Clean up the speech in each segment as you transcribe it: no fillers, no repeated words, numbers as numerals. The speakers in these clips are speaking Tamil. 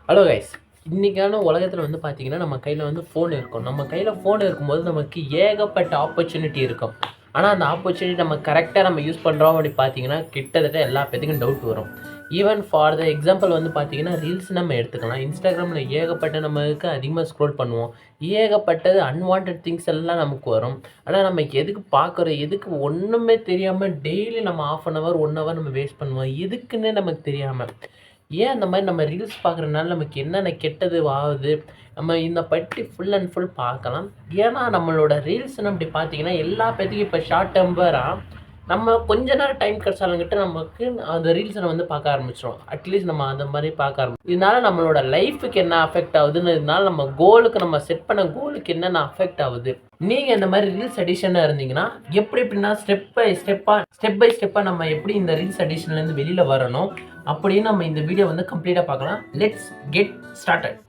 ஹலோ கைஸ், இன்றைக்கான உலகத்தில் வந்து பார்த்தீங்கன்னா நம்ம கையில் வந்து ஃபோன் இருக்கும். நம்ம கையில் ஃபோன் இருக்கும்போது நமக்கு ஏகப்பட்ட ஆப்பர்ச்சுனிட்டி இருக்கும். ஆனால் அந்த ஆப்பர்ச்சுனிட்டி நம்ம கரெக்டாக நம்ம யூஸ் பண்ணுறோம் அப்படி பார்த்தீங்கன்னா கிட்டத்தட்ட எல்லா பேத்துக்கும் டவுட் வரும். ஈவன் ஃபார் த எக்ஸாம்பிள் வந்து பார்த்தீங்கன்னா ரீல்ஸ் நம்ம எடுத்துக்கலாம். இன்ஸ்டாகிராமில் ஏகப்பட்ட நம்மளுக்கு அதிகமாக ஸ்க்ரோல் பண்ணுவோம். ஏகப்பட்டது அன்வான்ட் திங்ஸ் எல்லாம் நமக்கு வரும். ஆனால் நம்ம எதுக்கு பார்க்குறோம், எதுக்கு ஒன்றுமே தெரியாமல் டெய்லி நம்ம ½ அன் ஹவர் 1 ஹவர் நம்ம வேஸ்ட் பண்ணுவோம். எதுக்குன்னே நமக்கு தெரியாமல் ஏன் அந்த மாதிரி நம்ம ரீல்ஸ் பார்க்குறதுனால நமக்கு என்னென்ன கெட்டது ஆகுது, நம்ம இந்த பற்றி ஃபுல் அண்ட் ஃபுல் பார்க்கலாம். ஏன்னா நம்மளோட ரீல்ஸ்ன்னு அப்படி பார்த்தீங்கன்னா எல்லா பேத்துக்கும் இப்போ ஷார்ட் டெம்பராக நம்ம கொஞ்ச நேரம் டைம் கிடச்சாலுங்கிட்ட நமக்கு அந்த ரீல்ஸை வந்து பார்க்க ஆரம்பிச்சிடும். அட்லீஸ்ட் நம்ம அந்த மாதிரி பார்க்க ஆரம்பிச்சோம். இதனால நம்மளோட லைஃபுக்கு என்ன அஃபெக்ட் ஆகுதுன்னு, இதனால நம்ம கோலுக்கு நம்ம செட் பண்ண கோலுக்கு என்னென்ன அஃபெக்ட் ஆகுது. நீங்கள் இந்த மாதிரி ரீல்ஸ் அடிஷனாக இருந்தீங்கன்னா எப்படின்னா ஸ்டெப் பை ஸ்டெப்பாக நம்ம எப்படி இந்த ரீல்ஸ் அடிஷன்லேருந்து வெளியில் வரணும் அப்படின்னு நம்ம இந்த வீடியோ வந்து கம்ப்ளீட்டாக பார்க்கலாம். Let's get started.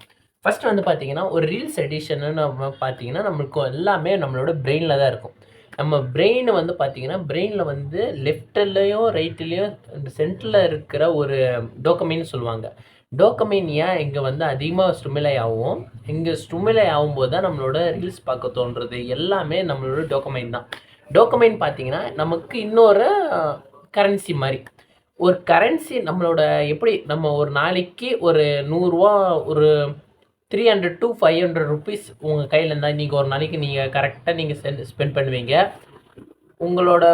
ஃபர்ஸ்ட் வந்து பார்த்தீங்கன்னா ஒரு ரீல்ஸ் எடிஷன்னு நம்ம பார்த்தீங்கன்னா நம்மளுக்கு எல்லாமே நம்மளோட பிரெயினில் தான் இருக்கும். நம்ம பிரெயின் வந்து பார்த்தீங்கன்னா பிரெயினில் வந்து லெஃப்ட்லேயும் ரைட்லேயும் இந்த சென்டரில் இருக்கிற ஒரு டோக்கமைன்னு சொல்லுவாங்க. டோக்கமைன் ஏன் இங்கே வந்து அதிகமாக ஸ்டிமுலை ஆகும், இங்கே ஸ்டிமுலை ஆகும்போது தான் நம்மளோட ரீல்ஸ் பார்க்க தோன்றுறது எல்லாமே நம்மளோட டோக்கமைன் தான். டோக்கமைன் பார்த்தீங்கன்னா நமக்கு இன்னொரு கரன்சி மாதிரி. ஒரு கரன்சி நம்மளோட எப்படி நம்ம ஒரு நாளைக்கு ஒரு 100 ரூபா ஒரு 300 to 500 ருபீஸ் உங்கள் கையில் இருந்தால் நீங்கள் ஒரு நாளைக்கு நீங்கள் கரெக்டாக நீங்கள் ஸ்பெண்ட் பண்ணுவீங்க. உங்களோட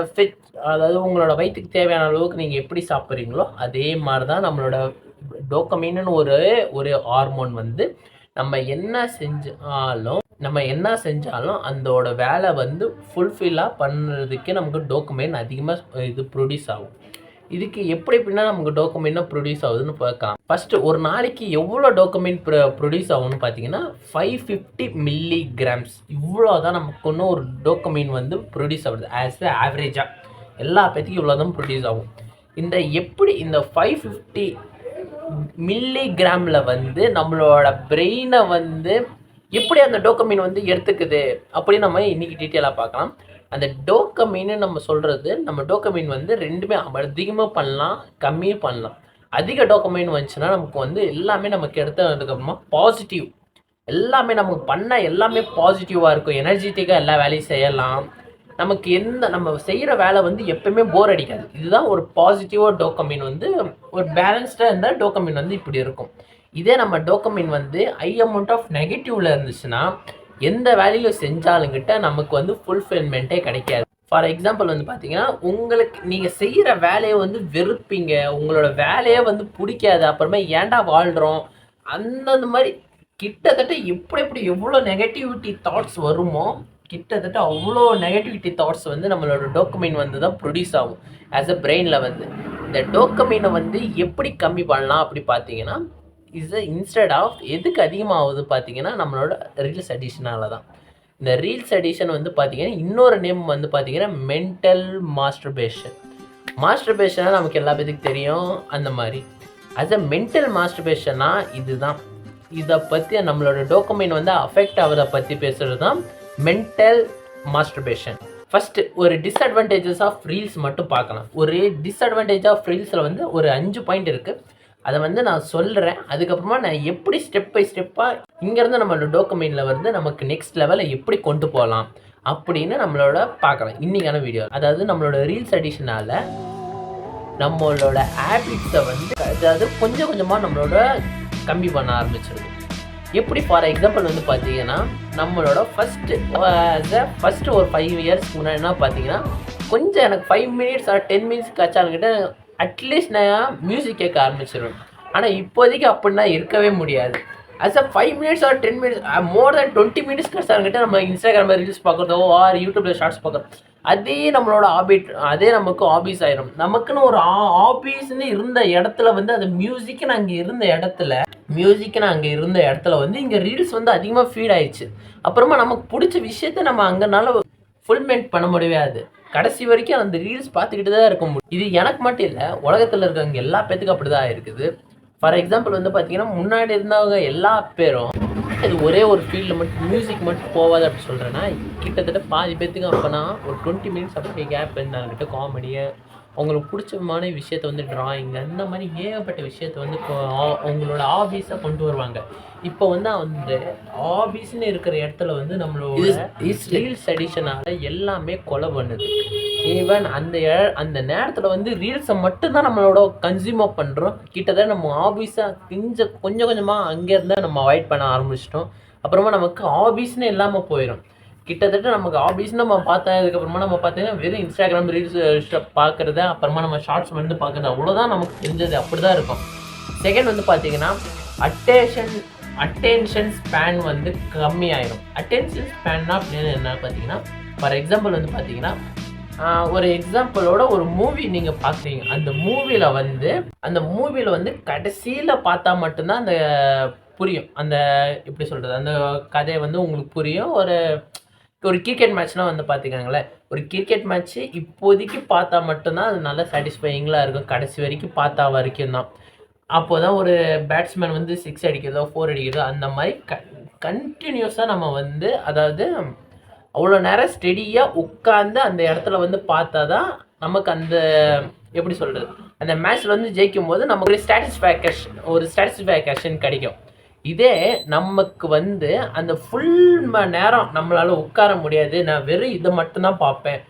அதாவது உங்களோட வயிற்றுக்கு தேவையான அளவுக்கு நீங்கள் எப்படி சாப்பிட்றீங்களோ அதே மாதிரி தான் நம்மளோட டோக்கமைன்னு ஒரு ஹார்மோன் வந்து நம்ம என்ன செஞ்சாலும் அதோட வேலை வந்து ஃபுல்ஃபில்லாக பண்ணுறதுக்கு நமக்கு டோக்கமைன் அதிகமாக ப்ரொடியூஸ் ஆகும். இதுக்கு எப்படின்னா நமக்கு டோக்கமைனாக ப்ரொடியூஸ் ஆகுதுன்னு பார்க்கலாம். ஃபஸ்ட்டு ஒரு நாளைக்கு எவ்வளோ டோக்கமைன் ப்ரொடியூஸ் ஆகும்னு பார்த்தீங்கன்னா 550 மில்லிகிராம்ஸ். இவ்வளோ தான் நமக்கு ஒன்று ஒரு டோக்கமைன் வந்து ப்ரொடியூஸ் ஆகுது. ஆஸ் ஆவரேஜாக எல்லா பேத்துக்கும் இவ்வளோ தான் ப்ரொடியூஸ் ஆகும். இந்த 550 மில்லிகிராமில் வந்து நம்மளோட பிரெயினை வந்து எப்படி அந்த டோக்கமைன் வந்து எடுத்துக்குது அப்படின்னு நம்ம இன்றைக்கி டீட்டெயிலாக பார்க்கலாம். அந்த டோக்கமைன்னு நம்ம சொல்கிறது, நம்ம டோக்கமைன் வந்து ரெண்டுமே அதிகமாக பண்ணலாம், கம்மியும் பண்ணலாம். அதிக டோக்கமைன் வந்துச்சுன்னா நமக்கு வந்து எல்லாமே நமக்கு எடுத்ததுக்கப்புறமா பாசிட்டிவ், எல்லாமே நமக்கு பண்ண எல்லாமே பாசிட்டிவாக இருக்கும். எனர்ஜெட்டிக்காக எல்லா வேலையும் செய்யலாம். நமக்கு நம்ம செய்கிற வேலை வந்து எப்பவுமே போர் அடிக்காது. இதுதான் ஒரு பாசிட்டிவாக டோக்கமைன் வந்து ஒரு பேலன்ஸ்டாக இருந்தால் டோக்கமைன் வந்து இப்படி இருக்கும். இதே நம்ம டோக்கமைன் வந்து ஹை அமௌண்ட் ஆஃப் நெகட்டிவில் இருந்துச்சுன்னா எந்த வேலையும் செஞ்சாலுங்கிட்ட நமக்கு வந்து ஃபுல்ஃபில்மெண்ட்டே கிடைக்காது. ஃபார் எக்ஸாம்பிள் வந்து பார்த்தீங்கன்னா உங்களுக்கு நீங்கள் செய்கிற வேலையை வந்து வெறுப்பீங்க, உங்களோட வேலையே வந்து பிடிக்காது, அப்புறமா ஏன்டா வாழ்கிறோம் அந்த மாதிரி கிட்டத்தட்ட எப்படி எவ்வளோ நெகட்டிவிட்டி தாட்ஸ் வருமோ கிட்டத்தட்ட அவ்வளோ நெகட்டிவிட்டி தாட்ஸ் வந்து நம்மளோட டோக்கமைன் வந்து தான் ப்ரொடியூஸ் ஆகும் ஆஸ் அ பிரெயினில் வந்து. இந்த டோக்கமைனை வந்து எப்படி கம்மி பண்ணலாம் அப்படி பார்த்தீங்கன்னா இன்ஸ்டெட் ஆஃப் எதுக்கு அதிகமாகுது பார்த்தீங்கன்னா நம்மளோட ரீல்ஸ் அடிஷனால தான். இந்த ரீல்ஸ் அடிஷன் வந்து பார்த்தீங்கன்னா இன்னொரு நேம் வந்து பார்த்தீங்கன்னா மென்டல் மாஸ்டர்பேஷனாக நமக்கு எல்லா பேத்துக்கும் தெரியும். அந்த மாதிரி அஸ் அ மென்டல் மாஸ்டர்பேஷனா இதுதான். இதை பற்றி நம்மளோட டோக்கமைன் வந்து அஃபெக்ட் ஆகிறத பற்றி பேசுகிறது தான் மென்டல் மாஸ்டர்பேஷன். ஃபஸ்ட்டு ஒரு டிஸ்அட்வான்டேஜஸ் ஆஃப் ரீல்ஸ் மட்டும் பார்க்கலாம். ஒரு டிஸ்அட்வான்டேஜ் ஆஃப் ரீல்ஸில் வந்து ஒரு 5 பாயிண்ட் இருக்குது. அதை வந்து நான் சொல்கிறேன். அதுக்கப்புறமா நான் எப்படி ஸ்டெப் பை ஸ்டெப்பாக இங்கேருந்து நம்மளோட டோக்கமைனில் வந்து நமக்கு நெக்ஸ்ட் லெவலில் எப்படி கொண்டு போகலாம் அப்படின்னு நம்மளோட பார்க்கலாம் இன்றைக்கான வீடியோ. அதாவது நம்மளோட ரீல்ஸ் அடிஷனால் நம்மளோட ஹேபிட்ஸை வந்து அதாவது கொஞ்சம் கொஞ்சமாக நம்மளோட கம்மி பண்ண ஆரம்பிச்சிருது. எப்படி ஃபார் எக்ஸாம்பிள் வந்து பார்த்தீங்கன்னா நம்மளோட ஃபஸ்ட்டு ஒரு 5 இயர்ஸ்க்கு முன்னாடினா பார்த்தீங்கன்னா கொஞ்சம் எனக்கு 5 மினிட்ஸ் ஆர் 10 மினிட்ஸ் கச்சாலுங்கிட்ட அட்லீஸ்ட் நான் மியூசிக் கேட்க ஆரம்பிச்சிடுவேன். ஆனால் இப்போதைக்கு அப்படின்னா இருக்கவே முடியாது. As a 5 minutes or 10 minutes more then 20 minutes கஷ்டங்கிட்ட நம்ம இன்ஸ்டாகிராமில் ரீல்ஸ் பார்க்குறதோ ஆர் யூடியூப்பில் ஷார்ட்ஸ் பார்க்குறோம். அதே நம்மளோட அதே நமக்கு ஹாபீஸ் ஆயிரும். நமக்குன்னு ஒரு ஹாபீஸ்ன்னு இருந்த இடத்துல வந்து அது மியூசிக்குன்னு அங்கே இருந்த இடத்துல வந்து இங்கே ரீல்ஸ் வந்து அதிகமாக ஃபீட் ஆயிடுச்சு. அப்புறமா நமக்கு பிடிச்ச விஷயத்த நம்ம அங்கனால ஃபுல்மெண்ட் பண்ண முடியாது. கடைசி வரைக்கும் அந்த ரீல்ஸ் பார்த்துக்கிட்டு தான் இருக்க முடியும். இது எனக்கு மட்டும் இல்லை, உலகத்தில் இருக்கவங்க எல்லா பேத்துக்கும் அப்படி தான் இருக்குது. ஃபார் எக்ஸாம்பிள் வந்து பார்த்தீங்கன்னா முன்னாடி இருந்தவங்க எல்லா பேரும் இது ஒரே ஒரு ஃபீல்டில் மட்டும் மியூசிக் மட்டும் போகாது அப்படி சொல்கிறேன்னா கிட்டத்தட்ட பாதி பேத்துக்கு அப்போனா ஒரு 20 மினிட்ஸ் அப்படியே கேப் இருந்தாங்கிட்ட காமெடியை அவங்களுக்கு பிடிச்சமான விஷயத்த வந்து டிராயிங் அந்த மாதிரி ஏகப்பட்ட விஷயத்த வந்து அவங்களோட ஹாபீஸாக கொண்டு வருவாங்க. இப்போ வந்து அந்த ஹாபீஸ்ன்னு இருக்கிற இடத்துல வந்து நம்மளோட ரீல்ஸ் அடிஷனால எல்லாமே கொலை பண்ணுது. ஈவன் அந்த நேரத்தில் வந்து ரீல்ஸை மட்டும்தான் நம்மளோட கன்சியூமர் பண்ணுறோம். கிட்டத்தட்ட நம்ம ஹாபீஸாக கொஞ்சம் கொஞ்சமாக அங்கேருந்து நம்ம அவாய்ட் பண்ண ஆரம்பிச்சிட்டோம். அப்புறமா நமக்கு ஹாபீஸ்னு இல்லாமல் போயிடும். கிட்டத்தட்ட நமக்கு ஹாபீஸ் நம்ம பார்த்ததுக்கப்புறமா நம்ம பார்த்தீங்கன்னா வெறும் இன்ஸ்டாகிராம் ரீல்ஸ் பார்க்குறது, அப்புறமா நம்ம ஷார்ட்ஸ் வந்து பார்க்குறது, அவ்வளோதான் நமக்கு தெரிஞ்சது. அப்படி தான் இருக்கும். செகண்ட் வந்து பார்த்தீங்கன்னா அட்டென்ஷன் ஸ்பேன் வந்து கம்மியாயிடும். அட்டென்ஷன் ஸ்பேன்னா அப்படின்னு என்ன பார்த்தீங்கன்னா, ஃபார் எக்ஸாம்பிள் வந்து பார்த்தீங்கன்னா, ஒரு எக்ஸாம்பிளோட ஒரு மூவி நீங்கள் பார்க்குறீங்க. அந்த மூவியில் வந்து கடைசியில் பார்த்தா மட்டும்தான் அந்த புரியும். அந்த எப்படி சொல்கிறது, அந்த கதை வந்து உங்களுக்கு புரியும். ஒரு கிரிக்கெட் மேட்ச்னால் வந்து பார்த்துக்கோங்களேன், ஒரு கிரிக்கெட் மேட்ச்சு இப்போதைக்கு பார்த்தா மட்டும்தான் அது நல்லா சாட்டிஸ்ஃபையிங்காக இருக்கும். கடைசி வரைக்கும் பார்த்தா வரைக்கும் தான். அப்போ தான் ஒரு பேட்ஸ்மேன் வந்து 6 அடிக்கிறதோ 4 அடிக்கிறதோ அந்த மாதிரி கண்டினியூஸாக நம்ம வந்து அதாவது அவ்வளோ நேரம் ஸ்டெடியாக உட்காந்து அந்த இடத்துல வந்து பார்த்தா தான் நமக்கு அந்த எப்படி சொல்கிறது, அந்த மேட்ச்சில் வந்து ஜெயிக்கும் போது நமக்கு ஒரு சாட்டிஸ்ஃபேக்ஷன் கிடைக்கும். இதே நமக்கு வந்து அந்த ஃபுல் நேரம் நம்மளால் உட்கார முடியாது, நான் வெறும் இதை மட்டும்தான் பார்ப்பேன்,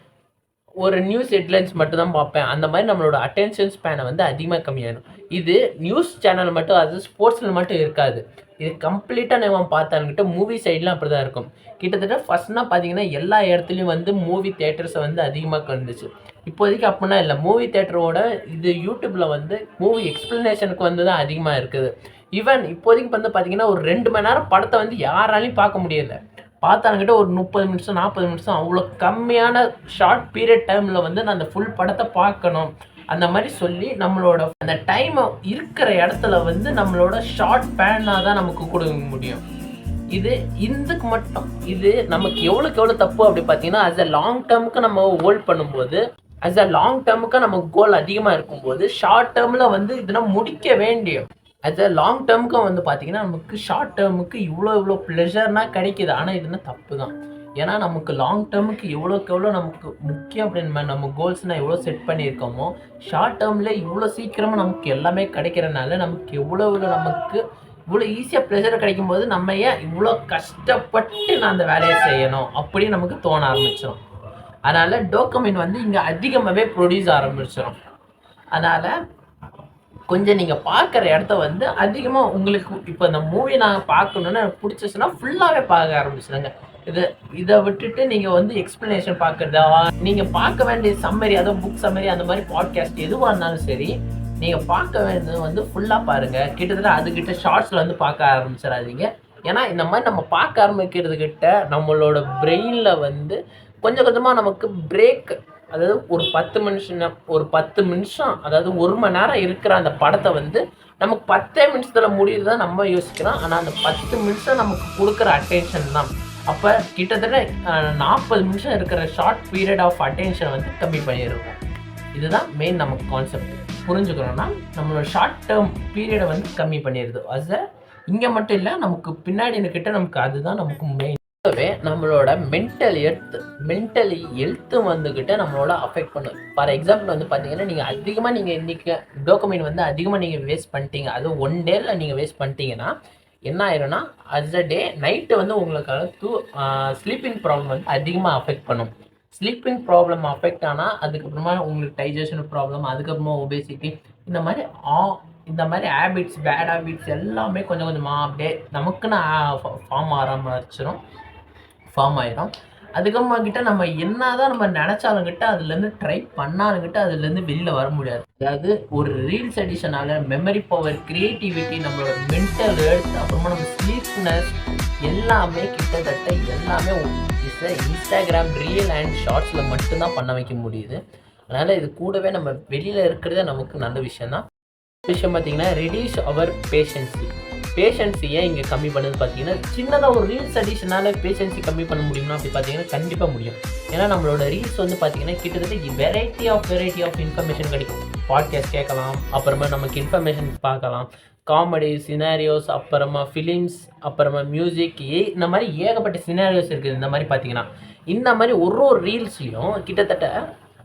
ஒரு நியூஸ் ஹெட்லைன்ஸ் மட்டும்தான் பார்ப்பேன், அந்த மாதிரி நம்மளோட அட்டென்ஷன் ஸ்பேனை வந்து அதிகமாக கம்மியாயிடும். இது நியூஸ் சேனல் மட்டும், அது ஸ்போர்ட்ஸில் மட்டும் இருக்காது. இது கம்ப்ளீட்டாக நம்ம பார்த்தாங்கிட்ட மூவி சைட்லாம் அப்படி தான் இருக்கும். கிட்டத்தட்ட ஃபஸ்ட்னா பார்த்தீங்கன்னா எல்லா இடத்துலையும் வந்து மூவி தேட்டர்ஸை வந்து அதிகமாக இருந்துச்சு. இப்போதைக்கு அப்படின்னா இல்லை. மூவி தேட்டரோட இது யூடியூப்பில் வந்து மூவி எக்ஸ்ப்ளனேஷனுக்கு வந்து தான் அதிகமாக இருக்குது. ஈவன் இப்போதைக்கு வந்து பார்த்தீங்கன்னா ஒரு 2 மணி நேரம் படத்தை வந்து யாராலையும் பார்க்க முடியல. பார்த்தாங்கிட்ட ஒரு 30 நிமிஷம் 40 நிமிஷம் அவ்வளோ கம்மியான ஷார்ட் பீரியட் டைமில் வந்து நான் அந்த ஃபுல் படத்தை பார்க்கணும் அந்த மாதிரி சொல்லி நம்மளோட அந்த டைமை இருக்கிற இடத்துல வந்து நம்மளோட ஷார்ட் பேனாக தான் நமக்கு கொடுக்க முடியும். இது இதுக்கு மட்டும் இது நமக்கு எவ்வளோ தப்பு அப்படி பார்த்தீங்கன்னா, அஸ் அ லாங் டேர்முக்கு நம்ம ஹோல்ட் பண்ணும்போது, அஸ் அ லாங் டேர்முக்கு நமக்கு கோல் அதிகமாக இருக்கும்போது ஷார்ட் டேர்மில் வந்து இதெல்லாம் முடிக்க வேண்டியும். அஸ் அ லாங் டேர்முக்கு வந்து பார்த்தீங்கன்னா நமக்கு ஷார்ட் டேர்முக்கு இவ்வளோ ப்ளெஷர்னா கிடைக்கிது. ஆனால் இதுனா தப்பு தான். ஏன்னா நமக்கு லாங் டேர்முக்கு எவ்வளோக்கு நமக்கு முக்கியம் அப்படின்னு நம்ம கோல்ஸ்னால் எவ்வளோ செட் பண்ணியிருக்கோமோ, ஷார்ட் டேர்மில் இவ்வளோ சீக்கிரமாக நமக்கு எல்லாமே கிடைக்கிறனால நமக்கு நமக்கு இவ்வளோ ஈஸியாக ப்ளெஷர் கிடைக்கும் போது நம்ம ஏன் இவ்வளோ கஷ்டப்பட்டு நான் அந்த வேலையை செய்யணும் அப்படின்னு நமக்கு தோண ஆரம்பிச்சிடும். அதனால் டோபமைன் வந்து இங்கே அதிகமாகவே ப்ரொடியூஸ் ஆரம்பிச்சிடும். அதனால் கொஞ்சம் நீங்கள் பார்க்குற இடத்த வந்து அதிகமாக உங்களுக்கு இப்போ இந்த மூவி நாங்கள் பார்க்கணுன்னு எனக்கு பிடிச்சிச்சுன்னா ஃபுல்லாகவே பார்க்க ஆரம்பிச்சிடுங்க. இதை விட்டுட்டு நீங்கள் வந்து எக்ஸ்ப்ளனேஷன் பார்க்குறதா, நீங்கள் பார்க்க வேண்டிய சம்மரி, அதாவது புக் சம்மரி, அந்த மாதிரி பாட்காஸ்ட் எதுவாக இருந்தாலும் சரி, நீங்கள் பார்க்க வேண்டியது வந்து ஃபுல்லாக பாருங்கள். கிட்டத்தட்ட அதுக்கிட்ட ஷார்ட்ஸில் வந்து பார்க்க ஆரம்பிச்சிடாதீங்க. ஏன்னா இந்த மாதிரி நம்ம பார்க்க ஆரம்பிக்கிறதுக்கிட்ட நம்மளோட பிரெயினில் வந்து கொஞ்சம் கொஞ்சமாக நமக்கு பிரேக், அதாவது ஒரு 10 நிமிஷம் அதாவது 1 மணி நேரம் இருக்கிற அந்த படத்தை வந்து நமக்கு 10 நிமிஷத்தில் முடியுதுதான் நம்ம யோசிக்கிறோம். ஆனால் அந்த 10 நிமிஷம் நமக்கு கொடுக்குற அட்டென்ஷன் தான். அப்போ கிட்டத்தட்ட 40 நிமிஷம் இருக்கிற ஷார்ட் பீரியட் ஆஃப் அட்டென்ஷனை வந்து கம்மி பண்ணியிருக்கோம். இதுதான் மெயின் நமக்கு கான்செப்ட். புரிஞ்சுக்கணும்னா நம்மளோட ஷார்ட் டேர்ம் பீரியடை வந்து கம்மி பண்ணிடுது. இங்கே மட்டும் இல்லை, நமக்கு பின்னாடி கிட்ட நமக்கு அதுதான் நமக்கு மெயின். நம்மளோட மென்டலி ஹெல்த்து வந்துக்கிட்ட நம்மளோட அஃபெக்ட் பண்ணும். ஃபார் எக்ஸாம்பிள் வந்து பார்த்தீங்கன்னா, நீங்கள் அதிகமாக இன்றைக்கி டோபமைன் வந்து அதிகமாக நீங்கள் வேஸ்ட் பண்ணிட்டீங்க, அது 1 டேயில் நீங்கள் வேஸ்ட் பண்ணிட்டீங்கன்னா என்ன ஆயிரும்னா, அஸ் அ டே நைட்டு வந்து உங்களுக்கு ஸ்லீப்பிங் ப்ராப்ளம் வந்து அதிகமாக அஃபெக்ட் பண்ணும். ஸ்லீப்பிங் ப்ராப்ளம் அஃபெக்ட் ஆனால் அதுக்கப்புறமா உங்களுக்கு டைஜஷன் ப்ராப்ளம், அதுக்கப்புறமா ஒபேசிட்டி, இந்த மாதிரி ஹேபிட்ஸ், பேட் ஹேபிட்ஸ் எல்லாமே கொஞ்சம் கொஞ்சமாக அப்படியே நமக்குன்னு ஃபார்ம் ஆயிடும். அதுக்கப்புறமா நம்ம என்னதான் நம்ம நினச்சாலும் அதுலேருந்து ட்ரை பண்ணாலும் அதுலேருந்து வெளியில் வர முடியாது. அதாவது ஒரு ரீல்ஸ் அடிஷனால மெமரி பவர், கிரியேட்டிவிட்டி, நம்மளோட மென்டல் ஹெல்த், அப்புறமா நம்ம ஸ்லீப்னஸ் எல்லாமே கிட்டத்தட்ட எல்லாமே இன்ஸ்டாகிராம் ரீல் அண்ட் ஷார்ட்ஸில் மட்டும்தான் பண்ண வைக்க முடியுது. அதனால் இது கூடவே நம்ம வெளியில் இருக்கிறதே நமக்கு நல்ல விஷயந்தான். விஷயம் பார்த்தீங்கன்னா, ரெடியூஸ் அவர் பேஷன்ஸி ஏன் இங்கே கம்மி பண்ணுது பார்த்தீங்கன்னா, சின்னதாக ஒரு ரீல்ஸ் அடிஷனால் பேஷன்ஸி கம்மி பண்ண முடியும்னா அப்படி பார்த்தீங்கன்னா கண்டிப்பாக முடியும். ஏன்னா நம்மளோட ரீல்ஸ் வந்து பார்த்தீங்கன்னா கிட்டத்தட்ட வெரைட்டி ஆஃப் இன்ஃபர்மேஷன் கிடைக்கும். பாட்காஸ்ட் கேட்கலாம், அப்புறமா நமக்கு இன்ஃபர்மேஷன் பார்க்கலாம், காமெடி சினாரியோஸ், அப்புறமா ஃபிலிம்ஸ், அப்புறமா மியூசிக், இந்த மாதிரி ஏகப்பட்ட சினாரியோஸ் இருக்குது. இந்த மாதிரி பார்த்தீங்கன்னா இந்த மாதிரி ஒரு ரீல்ஸ்லையும் கிட்டத்தட்ட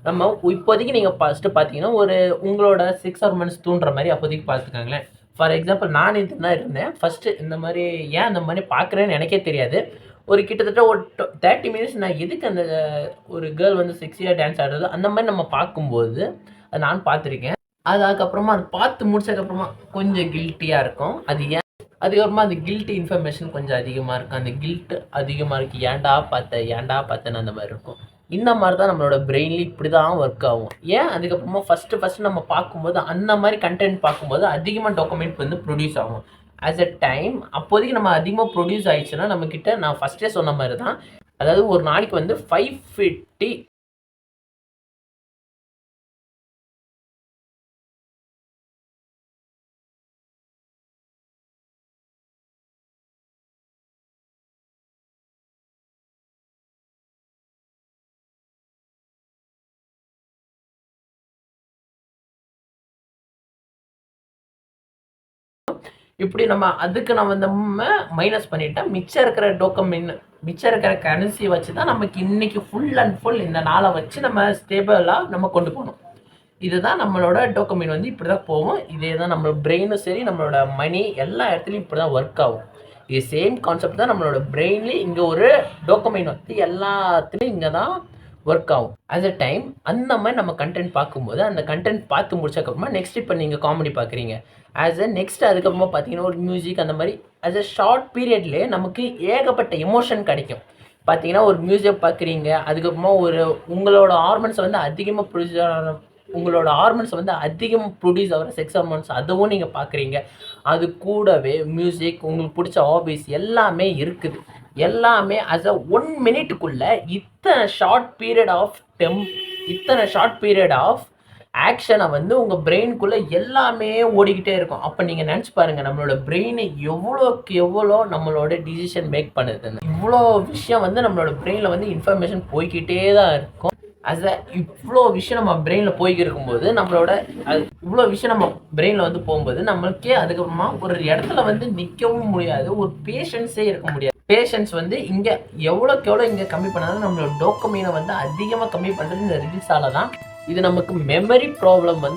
நம்ம இப்போதைக்கு நீங்கள் ஃபஸ்ட்டு பார்த்தீங்கன்னா ஒரு உங்களோட 6 ஹார்மோன்ஸ் தூண்டுற மாதிரி அப்போதைக்கு பார்த்துக்காங்களேன். ஃபார் எக்ஸாம்பிள் நான் இது தான் இருந்தேன் ஃபஸ்ட்டு. இந்த மாதிரி ஏன் அந்த மாதிரி பார்க்குறேன்னு எனக்கே தெரியாது. ஒரு கிட்டத்தட்ட ஒரு 30 மினிட்ஸ் நான் எதுக்கு அந்த ஒரு கேர்ள் வந்து செக்ஸியாக டான்ஸ் ஆடுறது அந்த மாதிரி நம்ம பார்க்கும்போது அது நான் பார்த்துருக்கேன். அதுக்கப்புறமா அது பார்த்து முடிச்சதுக்கப்புறமா கொஞ்சம் கில்ட்டியாக இருக்கும். அது ஏன் அதுக்கப்புறமா அந்த கில்ட் இன்ஃபர்மேஷன் கொஞ்சம் அதிகமாக இருக்கும். அந்த கில்ட் அதிகமாக இருக்குது, ஏன்டா பார்த்தேன்னு அந்த மாதிரி இருக்கும். இந்த மாதிரி தான் நம்மளோட பிரெயின்லி இப்படி தான் ஒர்க் ஆகும். ஏன் அதுக்கப்புறமா ஃபஸ்ட்டு நம்ம பார்க்கும்போது அந்த மாதிரி கண்டென்ட் பார்க்கும்போது அதிகமாக டாக்குமெண்ட் வந்து ப்ரொடியூஸ் ஆகும். ஆஸ் அ டைம் அப்போதைக்கு நம்ம அதிகமாக ப்ரொடியூஸ் ஆயிடுச்சுன்னா நம்மக்கிட்ட நான் ஃபஸ்ட்டே சொன்ன மாதிரி தான், அதாவது ஒரு நாளைக்கு வந்து 550 இப்படி அதுக்கு நம்ம மைனஸ் பண்ணிட்டேன். மிச்சம் இருக்கிற கரன்சி வச்சு தான் நமக்கு இன்னைக்கு ஃபுல் அண்ட் ஃபுல் இந்த நாளை வச்சு நம்ம ஸ்டேபிளாக நம்ம கொண்டு போகணும். இதுதான் நம்மளோட டோக்கமைன் வந்து இப்படி தான் போகும். இதே தான் நம்ம பிரெயினும் சரி நம்மளோட மணி எல்லா இடத்துலையும் இப்படி தான் ஒர்க் ஆகும். இது சேம் கான்செப்ட் தான் நம்மளோட பிரெயின்லேயும். இங்கே ஒரு டோக்கமைன் வந்து எல்லாத்துலேயும் இங்கே தான் ஒர்க் ஆகும். அட் அ டைம் அந்த மாதிரி நம்ம கண்டென்ட் பார்க்கும்போது அந்த கண்டென்ட் பார்த்து முடிச்சதுக்கப்புறமா நெக்ஸ்ட் இப்போ நீங்கள் காமெடி பார்க்குறீங்க. ஆஸ் அ நெக்ஸ்ட் அதுக்கப்புறமா பார்த்தீங்கன்னா ஒரு மியூசிக் அந்த மாதிரி ஆஸ் அ ஷார்ட் பீரியட்லேயே நமக்கு ஏகப்பட்ட எமோஷன் கிடைக்கும். பார்த்தீங்கன்னா ஒரு மியூசிக் பார்க்குறீங்க, அதுக்கப்புறமா உங்களோட ஹார்மோன்ஸ் வந்து அதிகமாக ப்ரொடியூஸ் ஆகிற செக்ஸ் ஹார்மோன்ஸ் அதுவும் நீங்கள் பார்க்குறீங்க. அது கூடவே மியூசிக், உங்களுக்கு பிடிச்ச ஹாபிஸ் எல்லாமே இருக்குது. எல்லாமே ஆஸ் அ 1 மினிட்டுக்குள்ளே இத்தனை ஷார்ட் பீரியட் ஆஃப் ஆக்ஷனை வந்து உங்கள் பிரெயினுக்குள்ளே எல்லாமே ஓடிக்கிட்டே இருக்கும். அப்போ நீங்கள் நினச்சி பாருங்கள் நம்மளோட பிரெயினை எவ்வளோ நம்மளோட டிசிஷன் மேக் பண்ணுதுன்னு. இவ்வளோ விஷயம் வந்து நம்மளோட பிரெயினில் வந்து இன்ஃபர்மேஷன் போய்கிட்டே தான் இருக்கும். இவ்வளோ விஷயம் நம்ம பிரெயினில் போய்க்கு இருக்கும்போது இவ்வளோ விஷயம் நம்ம பிரெயினில் வந்து போகும்போது நம்மளுக்கே அதுக்கப்புறமா ஒரு இடத்துல வந்து நிற்கவும் முடியாது, ஒரு பேஷன்ஸே இருக்க முடியாது. பேஷன்ஸ் வந்து இங்கே எவ்வளோக்கு எவ்வளோ இங்கே கம்மி பண்ணாலும் நம்மளோட டோக்கமைனை வந்து அதிகமாக கம்மி பண்ணுறது இந்த ரீல்ஸால தான். இது நமக்கு மெமரி ப்ராப்ளம் வந்து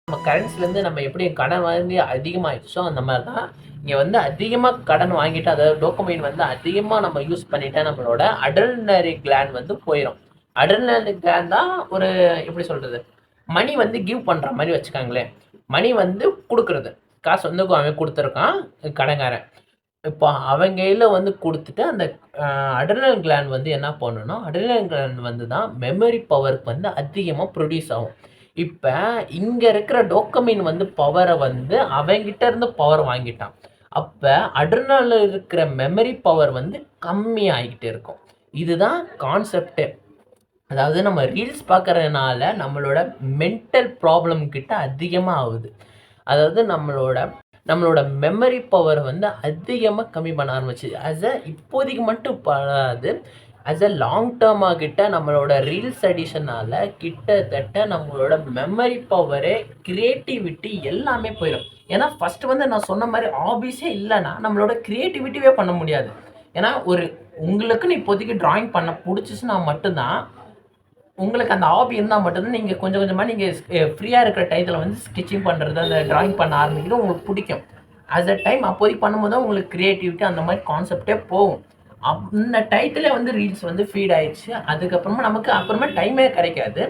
நம்ம கரன்சிலேருந்து நம்ம எப்படி கடன் வாங்கி அதிகமாகிடுச்சோ அந்த மாதிரி தான் இங்கே வந்து அதிகமாக கடன் வாங்கிட்டு அதாவது டோக்கமைன் வந்து அதிகமாக நம்ம யூஸ் பண்ணிட்டா நம்மளோட அட்ரினரி கிளாண்ட் வந்து போயிடும். அட்ரினரி கிளாண்ட் தான் ஒரு எப்படி சொல்கிறது, மணி வந்து கிவ் பண்ணுற மாதிரி வச்சுக்காங்களேன். மணி வந்து கொடுக்குறது, காசு வந்து அவன் கொடுத்துருக்கான் கடங்காரன். இப்போ அவன் கையில் வந்து கொடுத்துட்டு அந்த அட்ரினல் கிளாண்ட் வந்து என்ன பண்ணணும்னா அட்ரினல் கிளாண்ட் வந்து தான் மெமரி பவருக்கு வந்து அதிகமாக ப்ரொடியூஸ் ஆகும். இப்போ இங்கே இருக்கிற டோக்கமைன் வந்து பவரை வந்து அவங்கிட்ட இருந்து பவர் வாங்கிட்டான். அப்போ அட்ரினல் இருக்கிற மெமரி பவர் வந்து கம்மி ஆகிக்கிட்டே இருக்கும். இதுதான் கான்செப்டே. அதாவது நம்ம ரீல்ஸ் பார்க்குறதுனால நம்மளோட மென்டல் ப்ராப்ளம் கிட்ட அதிகமாக ஆகுது. அதாவது நம்மளோட மெமரி பவர் வந்து அதிகமாக கம்மி பண்ண ஆரம்பிச்சு. இப்போதைக்கு மட்டும் படாது, ஆஸ் அ லாங் டேர்மாக கிட்ட நம்மளோட ரீல்ஸ் அடிஷனால் கிட்டத்தட்ட நம்மளோட மெமரி பவரு, க்ரியேட்டிவிட்டி எல்லாமே போயிடும். ஏன்னா ஃபஸ்ட்டு வந்து நான் சொன்ன மாதிரி ஹாபிஸே இல்லைன்னா நம்மளோட க்ரியேட்டிவிட்டியே பண்ண முடியாது. ஏன்னா உங்களுக்குன்னு இப்போதைக்கு ட்ராயிங் பண்ண பிடிச்சிச்சுன்னா மட்டும்தான், உங்களுக்கு அந்த ஹாபி இருந்தால் மட்டும்தான் நீங்கள் கொஞ்சம் கொஞ்சமாக நீங்கள் ஃப்ரீயாக இருக்கிற டயத்தில் வந்து ஸ்கெட்சிங் பண்ணுறது, அந்த ட்ராயிங் பண்ண ஆரம்பிக்கிறது உங்களுக்கு பிடிக்கும். அட் அ டைம் அப்போதைக்கு பண்ணும்போது தான் உங்களுக்கு க்ரியேட்டிவிட்டி அந்த மாதிரி கான்செப்டே போகும். அந்த டயத்தில் வந்து ரீல்ஸ் வந்து ஃபீட் ஆயிடுச்சு. அதுக்கப்புறமா நமக்கு அப்புறமா டைமே கிடைக்காது.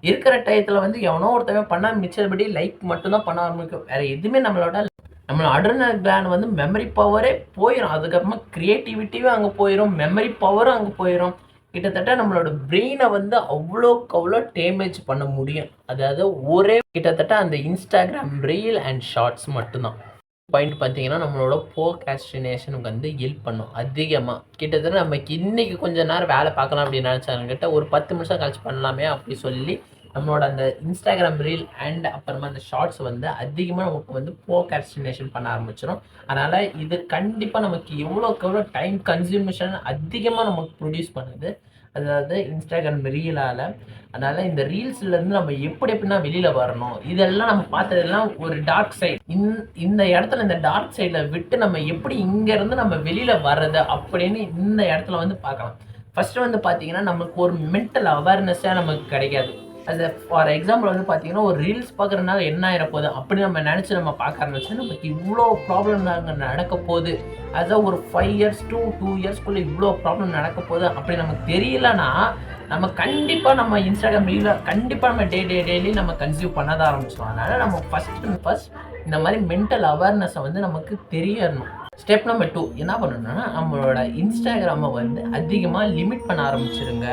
இருக்கிற டயத்தில் வந்து எவனோ ஒருத்தவன் பண்ணால் மிச்சபடி லைக் மட்டும்தான் பண்ண ஆரம்பிக்கும். வேறு எதுவுமே நம்மளோட அட்ரினல் கிளாண்ட் வந்து மெமரி பவரே போயிடும். அதுக்கப்புறமா க்ரியேட்டிவிட்டியும் அங்கே போயிடும், மெமரி பவரும் அங்கே போயிடும். கிட்டத்தட்ட நம்மளோட பிரெயினை வந்து அவ்வளோக்கு அவ்வளோ டேமேஜ் பண்ண முடியும். அதாவது கிட்டத்தட்ட அந்த இன்ஸ்டாகிராம் ரீல் அண்ட் ஷார்ட்ஸ் மட்டும்தான். பாயிண்ட் பார்த்தீங்கன்னா நம்மளோட ப்ரோக்ராஸ்டினேஷனுக்கு வந்து ஹெல்ப் பண்ணும் அதிகமாக. கிட்டத்தட்ட நமக்கு இன்றைக்கி கொஞ்சம் நேரம் வேலை பார்க்கலாம் அப்படின்னு நினச்சாங்கிட்ட ஒரு 10 நிமிஷம் கழிச்சு பண்ணலாமே அப்படி சொல்லி நம்மளோட அந்த இன்ஸ்டாகிராம் ரீல் அண்ட் அப்புறமா அந்த ஷார்ட்ஸ் வந்து அதிகமாக நமக்கு வந்து ப்ரோக்ராஸ்டினேஷன் பண்ண ஆரம்பிச்சிடும். அதனால் இது கண்டிப்பாக நமக்கு எவ்வளோக்கு எவ்வளோ டைம் கன்சியூமேஷன் அதிகமாக நமக்கு ப்ரொடியூஸ் பண்ணுது. அதாவது இன்ஸ்டாகிராம் ரீலால். அதனால் இந்த ரீல்ஸ்லேருந்து நம்ம எப்படின்னா வெளியில் வரணும், இதெல்லாம் நம்ம பார்த்ததெல்லாம் ஒரு டார்க் சைடு. இந்த இடத்துல இந்த டார்க் சைடில் விட்டு நம்ம எப்படி இங்கேருந்து நம்ம வெளியில் வர்றது அப்படின்னு இந்த இடத்துல வந்து பார்க்கலாம். ஃபஸ்ட்டு வந்து பார்த்தீங்கன்னா நமக்கு ஒரு மென்டல் அவேர்னஸ்ஸாக நமக்கு கிடைக்காது. அது ஃபார் எக்ஸாம்பிள் வந்து பார்த்தீங்கன்னா ஒரு ரீல்ஸ் பார்க்குறதுனால என்ன ஆகிடப்போகுது அப்படி நம்ம நினச்சி நம்ம பார்க்க ஆரம்பிச்சா நமக்கு இவ்வளோ ப்ராப்ளம் நாங்கள் நடக்க போகுது. அதுதான் ஒரு 5 இயர்ஸ் to 2 இயர்ஸ்க்குள்ளே இவ்வளோ ப்ராப்ளம் நடக்க போகுது அப்படி நமக்கு தெரியலன்னா நம்ம கண்டிப்பாக நம்ம இன்ஸ்டாகிராம் ரீலில் கண்டிப்பாக நம்ம டெய்லி நம்ம கன்சியூம் பண்ண தான் ஆரம்பிச்சோம். அதனால் நம்ம ஃபஸ்ட் இந்த மாதிரி மென்டல் அவேர்னஸை வந்து நமக்கு தெரியணும். ஸ்டெப் நம்பர் 2 என்ன பண்ணணும்னா நம்மளோட இன்ஸ்டாகிராமை வந்து அதிகமாக லிமிட் பண்ண ஆரம்பிச்சிருங்க.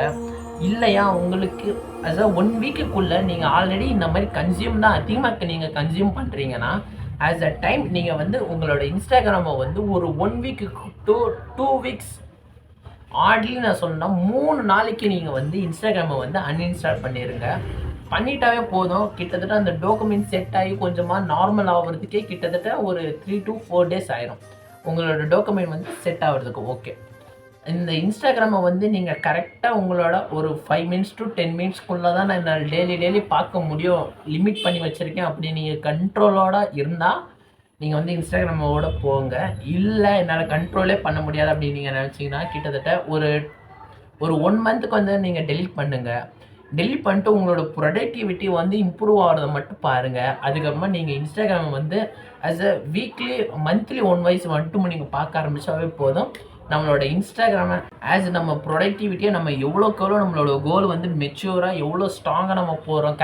இல்லையா உங்களுக்கு அதாவது 1 வீக்குக்குள்ளே நீங்கள் ஆல்ரெடி இந்த மாதிரி கன்சியூம் தான் அதிகமாக நீங்கள் கன்சியூம் பண்ணுறீங்கன்னா ஆஸ் அ டைம் நீங்கள் வந்து உங்களோட இன்ஸ்டாகிராமை வந்து ஒரு 1 வீக்கு to 2 வீக்ஸ் ஆட்லி நான் சொன்னால் 3 நாளைக்கு நீங்கள் வந்து இன்ஸ்டாகிராமை வந்து அன்இன்ஸ்டால் பண்ணிடுங்க. பண்ணிட்டாவே போதும். கிட்டத்தட்ட அந்த டோக்குமெண்ட் செட் ஆகி கொஞ்சமாக நார்மல் ஆகிறதுக்கே கிட்டத்தட்ட ஒரு 3 to 4 டேஸ் ஆயிரும் உங்களோட டோக்குமெண்ட் வந்து செட் ஆகிறதுக்கு. ஓகே, இந்த இன்ஸ்டாகிராமை வந்து நீங்கள் கரெக்டாக உங்களோட ஒரு 5 minutes to 10 minutesக்குள்ளே தான் நான் டெய்லி பார்க்க முடியும், லிமிட் பண்ணி வச்சுருக்கேன் அப்படி நீங்கள் கண்ட்ரோலோடு இருந்தால் நீங்கள் வந்து இன்ஸ்டாகிராமோட போங்க. இல்லை என்னால் கண்ட்ரோலே பண்ண முடியாது அப்படின்னு நீங்கள் நினச்சிங்கன்னா கிட்டத்தட்ட ஒரு 1 மந்த்துக்கு வந்து நீங்கள் டெலிட் பண்ணுங்கள். டெலிட் பண்ணிட்டு உங்களோட ப்ரொடக்டிவிட்டி வந்து இம்ப்ரூவ் ஆகிறத மட்டும் பாருங்கள். அதுக்கப்புறமா நீங்கள் இன்ஸ்டாகிராமை வந்து as a weekly monthly 1 wise மட்டும் நீங்கள் பார்க்க ஆரம்பித்தாவே போதும். நம்மளோட இன்ஸ்டாகிராமை ஆஸ் நம்ம ப்ரொடக்டிவிட்டியை நம்ம எவ்வளோக்கு எவ்வளோ நம்மளோட கோல் வந்து மெச்சூராக எவ்வளோ ஸ்ட்ராங்காக நம்ம போகிறோம்,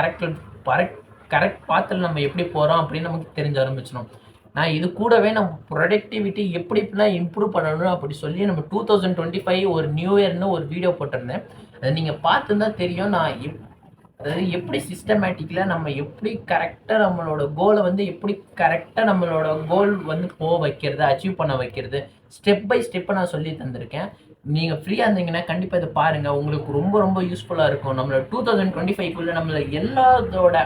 கரெக்ட் பாத்தில் நம்ம எப்படி போகிறோம் அப்படின்னு நமக்கு தெரிஞ்ச ஆரம்பிச்சிடும். நான் இது கூடவே நம்ம ப்ரொடக்டிவிட்டி எப்படிலாம் இம்ப்ரூவ் பண்ணணும் அப்படி சொல்லி நம்ம 2025 ஒரு நியூ இயர்னு ஒரு வீடியோ போட்டிருந்தேன். அதை நீங்கள் பார்த்துருந்தா தெரியும். நான் அதாவது எப்படி சிஸ்டமேட்டிக்கில் நம்ம எப்படி கரெக்டாக நம்மளோட கோலை வந்து எப்படி கரெக்டாக நம்மளோட கோல் வந்து வைக்கிறது, அச்சீவ் பண்ண வைக்கிறது ஸ்டெப் பை ஸ்டெப்பை நான் சொல்லி தந்திருக்கேன். நீங்கள் ஃப்ரீயாக இருந்தீங்கன்னா கண்டிப்பாக இதை பாருங்கள், உங்களுக்கு ரொம்ப யூஸ்ஃபுல்லாக இருக்கும். நம்மளோட 2025க்குள்ளே நம்மள எல்லாத்தோட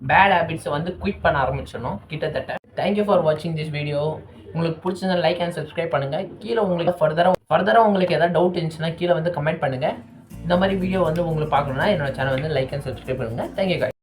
பேட் ஹேபிட்ஸை வந்து குயிட் பண்ண ஆரம்பிச்சிடணும் கிட்டத்தட்ட. தேங்க்யூ ஃபார் வாட்சிங் திஸ் வீடியோ. உங்களுக்கு பிடிச்சிருந்தா லைக் அண்ட் சப்ஸ்கிரைப் பண்ணுங்கள். கீழே உங்களுக்கு ஃபர்தராக உங்களுக்கு எதாவது டவுட் இருந்துச்சுன்னா கீழே வந்து கமெண்ட் பண்ணுங்கள். இந்த மாதிரி வீடியோ வந்து உங்களுக்கு பார்க்கணுன்னா என்னோட சேனல் வந்து லைக் அண்ட் சப்ஸ்கிரைப் பண்ணுங்கள். தேங்க்யூ.